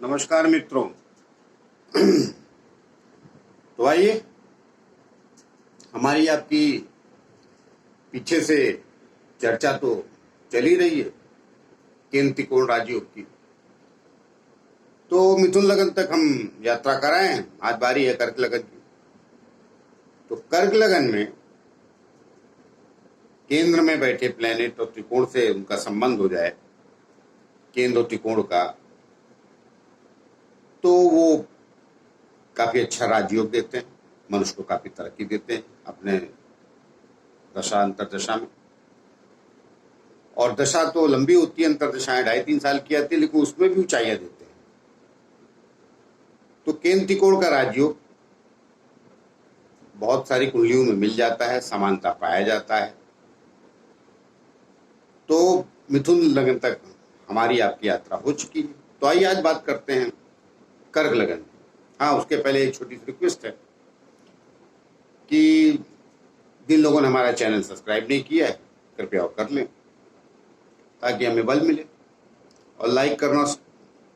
नमस्कार मित्रों। तो आइए, हमारी आपकी पीछे से चर्चा तो चल ही रही है केंद्र त्रिकोण राजयोग की। तो मिथुन लगन तक हम यात्रा कराए हैं, आज बारी है कर्क लगन की। तो कर्क लगन में केंद्र में बैठे प्लेनेट और त्रिकोण से उनका संबंध हो जाए, केंद्र और त्रिकोण का, तो वो काफी अच्छा राजयोग देते हैं, मनुष्य को काफी तरक्की देते हैं अपने दशा अंतर दशा में। और दशा तो लंबी होती है, अंतर दशाएं 2.5-3 साल की आती है, लेकिन उसमें भी ऊंचाइयां देते हैं। तो केंद्र त्रिकोण का राजयोग बहुत सारी कुंडलियों में मिल जाता है, समानता पाया जाता है। तो मिथुन लगन तक हमारी आपकी यात्रा हो चुकी है। तो आइए आज बात करते हैं कर्क लगन। हाँ, उसके पहले एक छोटी सी रिक्वेस्ट है कि जिन लोगों ने हमारा चैनल सब्सक्राइब नहीं किया है, कृपया कर लें ताकि हमें बल मिले। और लाइक करना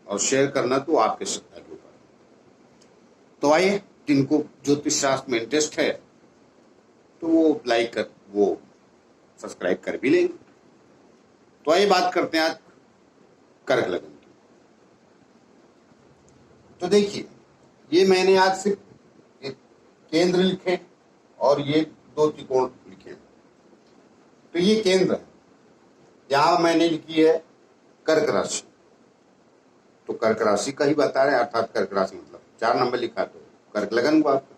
और शेयर करना तो आपके श्रद्धा के ऊपर। तो आइए, जिनको ज्योतिष शास्त्र में इंटरेस्ट है तो वो लाइक कर, वो सब्सक्राइब कर भी लेंगे। तो आइए बात करते हैं आज कर्क लगन की। तो देखिए, ये मैंने आज सिर्फ एक केंद्र लिखे और ये 2 त्रिकोण लिखे। तो ये केंद्र है, यहां मैंने लिखी है कर्क राशि। तो कर्क राशि का ही बता रहे हैं, अर्थात कर्क राशि मतलब 4 नंबर लिखा तो कर्क लगन हुआ आपका।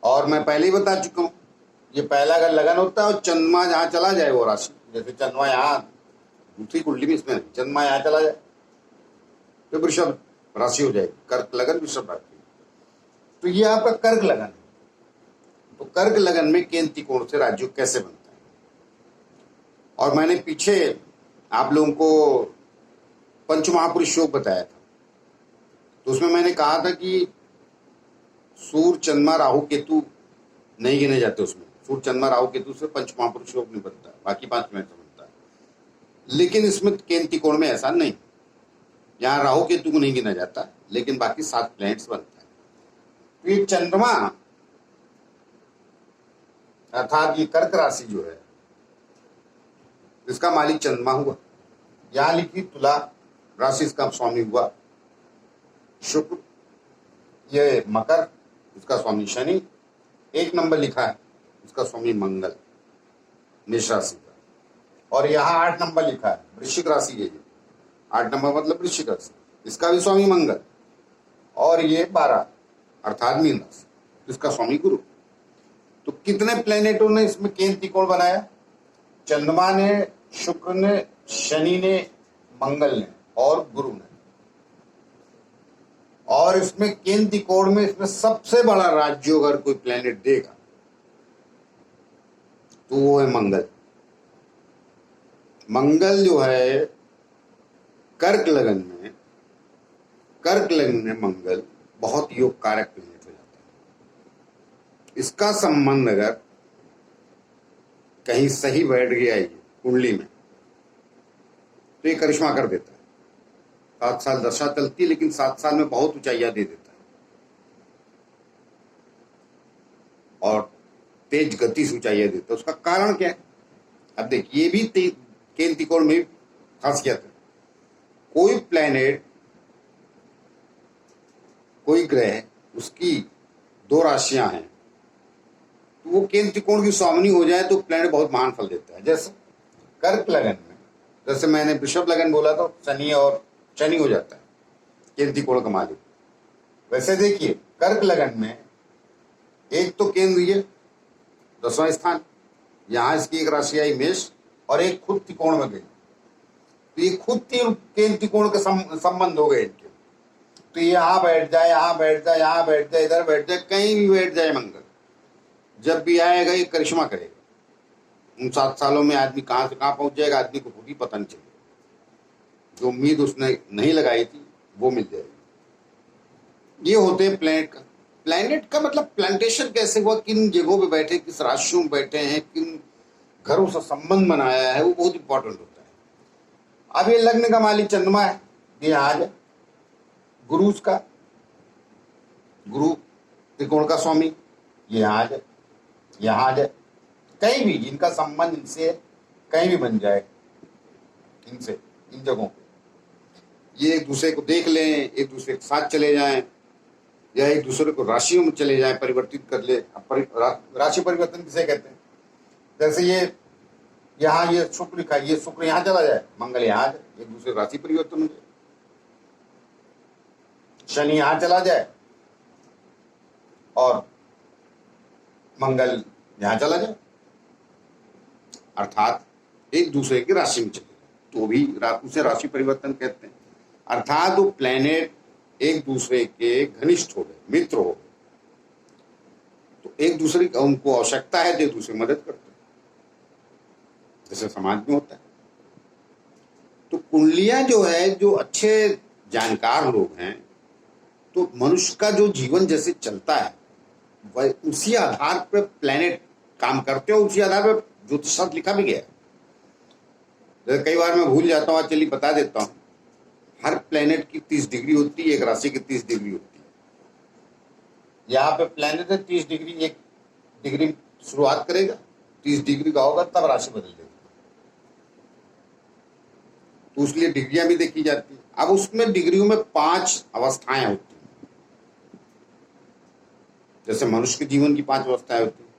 और मैं पहले ही बता चुका हूं, ये पहला अगर लगन होता है और चंद्रमा जहां चला जाए वो राशि, जैसे चंद्रमा यहाँ दूसरी कुंडली में, इसमें चंद्रमा यहाँ चला जाए तो वृषभ राशि हो जाएगी, कर्क लगन वृषभ राशि। तो ये आपका कर्क लगन है। तो कर्क लगन में केंद्र त्रिकोण से राजयोग कैसे बनता है, और मैंने पीछे आप लोगों को पंचमहापुरुष योग बताया था। तो उसमें मैंने कहा था कि सूर्य चंद्रमा राहु केतु नहीं गिने जाते उसमें। सूर्य चंद्रमा राहु केतु से पंचमहापुरुष योग नहीं बनता, बाकी 5 मिनट से बनता है। लेकिन इसमें केंद्र त्रिकोण में ऐसा नहीं, यहाँ राहु केतु को नहीं गिना जाता, लेकिन बाकी 7 प्लैनेट्स बनता है। तो ये चंद्रमा अर्थात ये कर्क राशि जो है, इसका मालिक चंद्रमा हुआ। यहां लिखी तुला राशि, इसका स्वामी हुआ शुक्र। ये मकर, इसका स्वामी शनि। 1 नंबर लिखा है, इसका स्वामी मंगल, मेष राशि का। और यहाँ 8 नंबर लिखा है, वृश्चिक राशि है ये। 8 नंबर मतलब वृश्चिक राशि, इसका भी स्वामी मंगल। और ये 12 अर्थात मीन राशि, इसका स्वामी गुरु। तो कितने प्लेनेटों ने इसमें केंद्र त्रिकोण बनाया? चंद्रमा ने, शुक्र ने, शनि ने, मंगल ने और गुरु ने। और इसमें केंद्र त्रिकोण में इसमें सबसे बड़ा राजयोग अगर कोई प्लेनेट देगा तो वो है मंगल। मंगल जो है कर्क लगन में मंगल बहुत योग कारक प्लेनेट हो जाता है। इसका संबंध अगर कहीं सही बैठ गया ये कुंडली में तो ये करिश्मा कर देता है। 7 साल दशा चलती है, लेकिन 7 साल में बहुत ऊंचाइयां दे देता है और तेज गति से ऊंचाइयां देता है। उसका कारण क्या है? अब देखिए, ये भी केंद्र त्रिकोण में खासियत है। कोई प्लैनेट, कोई ग्रह, उसकी 2 राशियां हैं तो वो केंद्र त्रिकोण की स्वामिनी हो जाए तो प्लैनेट बहुत महान फल देता है। जैसे कर्क लगन में, जैसे मैंने वृषभ लगन बोला तो शनि और शनि हो जाता है केंद्र त्रिकोण का मालिक। वैसे देखिए, कर्क लगन में एक तो केंद्र ये 10वां स्थान, यहां इसकी एक राशि आई मेष, और एक खुद त्रिकोण में गई। तो ये खुद केंद्र त्रिकोण के संबंध हो गए इनके। तो ये यहां बैठ जाए, यहां बैठ जाए, यहां बैठ जाए, इधर बैठ जाए, कहीं भी बैठ जाए मंगल, जब भी आएगा ये करिश्मा करेगा। उन 7 सालों में आदमी कहां से कहां पहुंच जाएगा, आदमी को खुद ही पता नहीं चलेगा। जो उम्मीद उसने नहीं लगाई थी वो मिल जाएगी। ये होते हैं प्लैनेट का मतलब प्लांटेशन कैसे हुआ, किन जगहों पे बैठे, किस राशियों में बैठे हैं, किन घरों से संबंध बनाया है, वो बहुत इंपॉर्टेंट होता है। अब ये लग्न का मालिक चंद्रमा है, ये आज है गुरु, उसका गुरु त्रिकोण का स्वामी, ये आज है, यहाँ आ जाए, कहीं भी इनका संबंध इनसे कहीं भी बन जाए, इनसे इन जगहों पे ये एक दूसरे को देख लें, एक दूसरे के साथ चले जाएं, या एक दूसरे को राशियों में चले जाएं, परिवर्तित कर ले। राशि परिवर्तन किसे कहते हैं? जैसे ये यहाँ ये शुक्र लिखा है, ये शुक्र यहाँ चला जाए, मंगल यहाँ आ जाए, एक दूसरे राशि परिवर्तन हो जाए। शनि यहाँ चला जाए और मंगल यहां चला जाए, अर्थात एक दूसरे की राशि में चले जाए, तो भी उसे राशि परिवर्तन कहते हैं। अर्थात वो प्लैनेट एक दूसरे के घनिष्ठ हो गए, मित्र हो गए, तो एक दूसरे की उनको आवश्यकता है तो एक दूसरे की मदद करते हैं, जैसे समाज में होता है। तो कुंडलियां जो है, जो अच्छे जानकार लोग हैं, तो मनुष्य का जो जीवन जैसे चलता है वह उसी आधार पर प्लैनेट काम करते हो, उसी आधार पर ज्योतिष शास्त्र लिखा भी गया है। जैसे कई बार मैं भूल जाता हूँ, चलिए बता देता हूँ। हर प्लैनेट की 30 डिग्री होती है, एक राशि की 30 डिग्री होती है। यहाँ पे प्लैनेट है 30 डिग्री, एक डिग्री शुरुआत करेगा, 30 डिग्री का होगा तब राशि बदल देगी, तो उसलिए डिग्रियां भी देखी जाती है। अब उसमें डिग्रियों में 5 अवस्थाएं होती हैं, जैसे मनुष्य के जीवन की 5 अवस्थाएं होती हैं।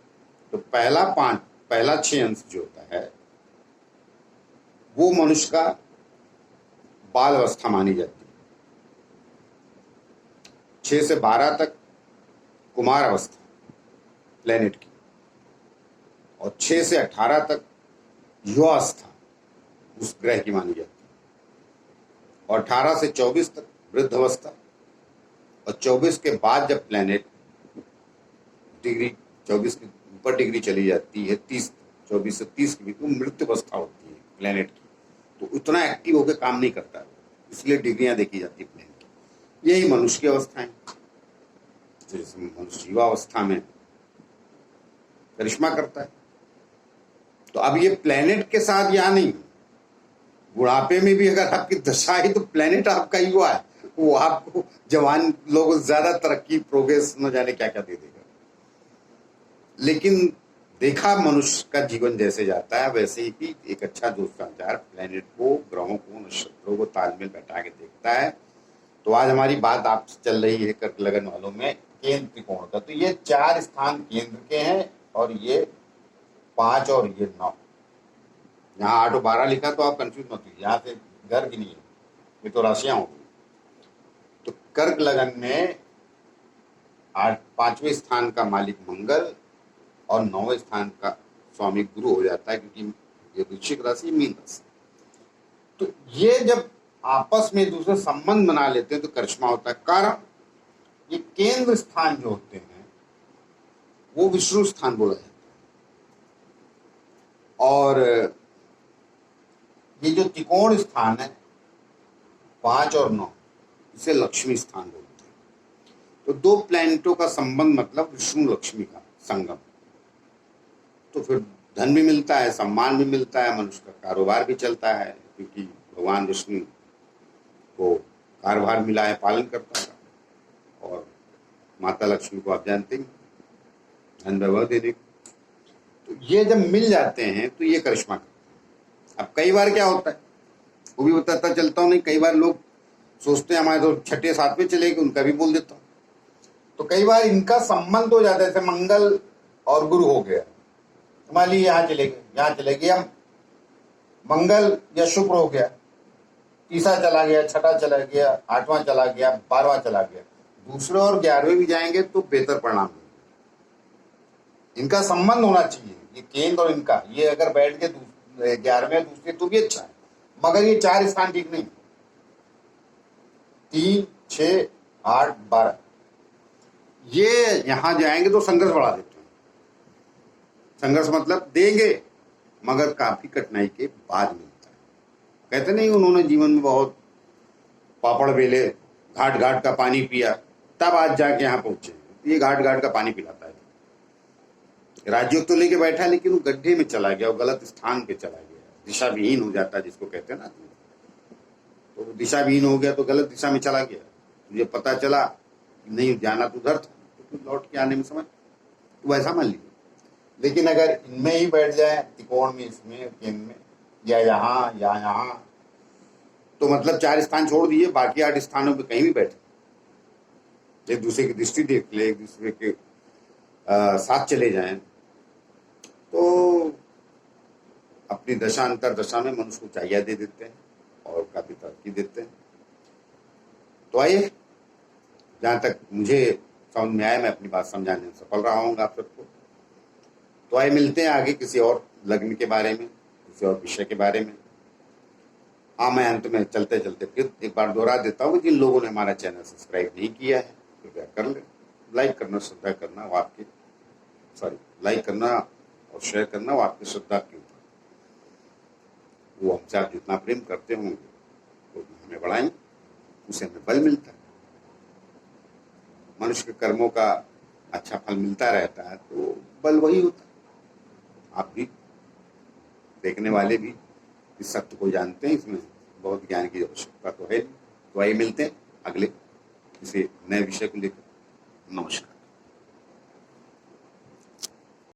तो पहला 6 अंश जो होता है वो मनुष्य का बाल अवस्था मानी जाती है। 6 से 12 तक कुमार अवस्था प्लेनेट की, और 6 से 18 तक युवावस्था उस ग्रह की मानी जाती है, और 18 से 24 तक वृद्ध अवस्था, और 24 के बाद जब प्लेनेट डिग्री 24 के ऊपर डिग्री चली जाती है, 24 से 30 की भी, तो मृत्यु अवस्था होती है प्लेनेट की, तो उतना एक्टिव होकर काम नहीं करता, इसलिए डिग्रियां देखी जाती है प्लेनेट की। यही मनुष्य की अवस्था है। जैसे मनुष्य युवा अवस्था में करिश्मा करता है, तो अब ये प्लेनेट के साथ यहाँ नहीं, बुढ़ापे में भी अगर आपकी दशा है तो प्लेनेट आपका युवा है, वो आपको जवान लोगों से ज्यादा तरक्की, प्रोग्रेस न जाने क्या क्या दे देगा। लेकिन देखा मनुष्य का जीवन जैसे जाता है वैसे ही एक अच्छा दूरसंचार प्लेनेट को, ग्रहों को, नक्षत्रों को तालमेल बैठा के देखता है। तो आज हमारी बात आपसे चल रही है कर्क लगन वालों में केंद्र त्रिकोण का। तो ये 4 स्थान केंद्र के हैं, और ये 5 और ये 9। यहाँ 8 और 12 लिखा तो आप कंफ्यूज मत होइए, यहाँ से घर की नहीं है, ये तो राशियां होगी। तो कर्क लगन में 5वें स्थान का मालिक मंगल और 9वें स्थान का स्वामी गुरु हो जाता है, क्योंकि ये वृश्चिक राशि, मीन राशि। तो ये जब आपस में दूसरे संबंध बना लेते हैं तो करिश्मा होता है। कारण ये केंद्र स्थान जो होते हैं वो विष्णु स्थान बोला जाता है, और ये जो त्रिकोण स्थान है 5 और 9, इसे लक्ष्मी स्थान बोलते हैं। तो 2 प्लैनेटों का संबंध मतलब विष्णु लक्ष्मी का संगम, तो फिर धन भी मिलता है, सम्मान भी मिलता है, मनुष्य का कारोबार भी चलता है, क्योंकि भगवान विष्णु को कारोबार मिला है, पालन करता है, और माता लक्ष्मी को आप जानते हैं धन वैभव देने को। तो ये जब मिल जाते हैं तो ये करिश्मा करते हैं। अब कई बार क्या होता है, वो भी बताता चलता हूँ, नहीं कई बार लोग सोचते हैं हमारे तो 6ठे 7वें चले गए, उनका भी बोल देता हूँ। तो कई बार इनका संबंध हो जाता है, जैसे मंगल और गुरु हो गया, मान लीजिए यहाँ चले गए, यहाँ चले गए, हम मंगल या शुक्र हो गया, तीसरा चला गया, छठा चला गया, 8वां चला गया, 12वां चला गया, दूसरे और 11वें भी जाएंगे तो बेहतर परिणाम मिलेगा। इनका संबंध होना चाहिए, ये केंद्र और इनका, ये अगर बैठ के 11वें दूसरे तो भी अच्छा है, मगर ये 4 स्थान ठीक नहीं, 3, 6, 8, 12 ये यहां जाएंगे तो संघर्ष बढ़ा देते हैं। संघर्ष मतलब देंगे मगर काफी कठिनाई के बाद मिलता है। कहते नहीं, उन्होंने जीवन में बहुत पापड़ बेले, घाट घाट का पानी पिया, तब आज जाके यहाँ पहुंचे। ये घाट घाट का पानी पिलाता है, राज्यों तो लेके बैठा, लेकिन वो गड्ढे में चला गया, वो गलत स्थान पे चला गया, दिशा विहीन हो जाता है जिसको कहते हैं ना। तो तो दिशा विहीन हो गया तो गलत दिशा में चला गया, तुझे पता चला कि नहीं जाना तो उधर था, तो तू लौट के आने में समझ, तो वैसा मान लीजिए। लेकिन अगर इनमें ही बैठ जाए, त्रिकोण में, इसमें केंद्र में, या यहाँ, तो मतलब 4 स्थान छोड़ दिए, बाकी 8 स्थानों पे कहीं भी बैठे, एक दूसरे की दृष्टि देख ले, एक दूसरे के साथ चले जाएं, तो अपनी दशा अंतर दशा में मनुष्य को चाहिए दे देते हैं और काफी तरक्की देते हैं। तो आइए, जहां तक मुझे समझ में आया मैं अपनी बात समझाने में सफल रहा हूँ आप सबको। तो आइए मिलते हैं आगे किसी और लग्न के बारे में, किसी और विषय के बारे में। हाँ, मैं अंत में चलते चलते फिर एक बार दोहरा देता हूँ, जिन लोगों ने हमारा चैनल सब्सक्राइब नहीं किया है कृपया कर लें। लाइक करना, श्रद्धा करना वो आपकी, लाइक करना और शेयर करना वो आपकी श्रद्धा के ऊपर, वो हमसे आप जितना प्रेम करते होंगे तो हमें बढ़ाएं, उसे हमें बल मिलता है। मनुष्य के कर्मों का अच्छा फल मिलता रहता है तो बल वही होता है। आप भी, देखने वाले भी इस सत्य को जानते हैं, इसमें बहुत ज्ञान की आवश्यकता तो है। तो आइए मिलते हैं अगले किसी नए विषय को लेकर। नमस्कार।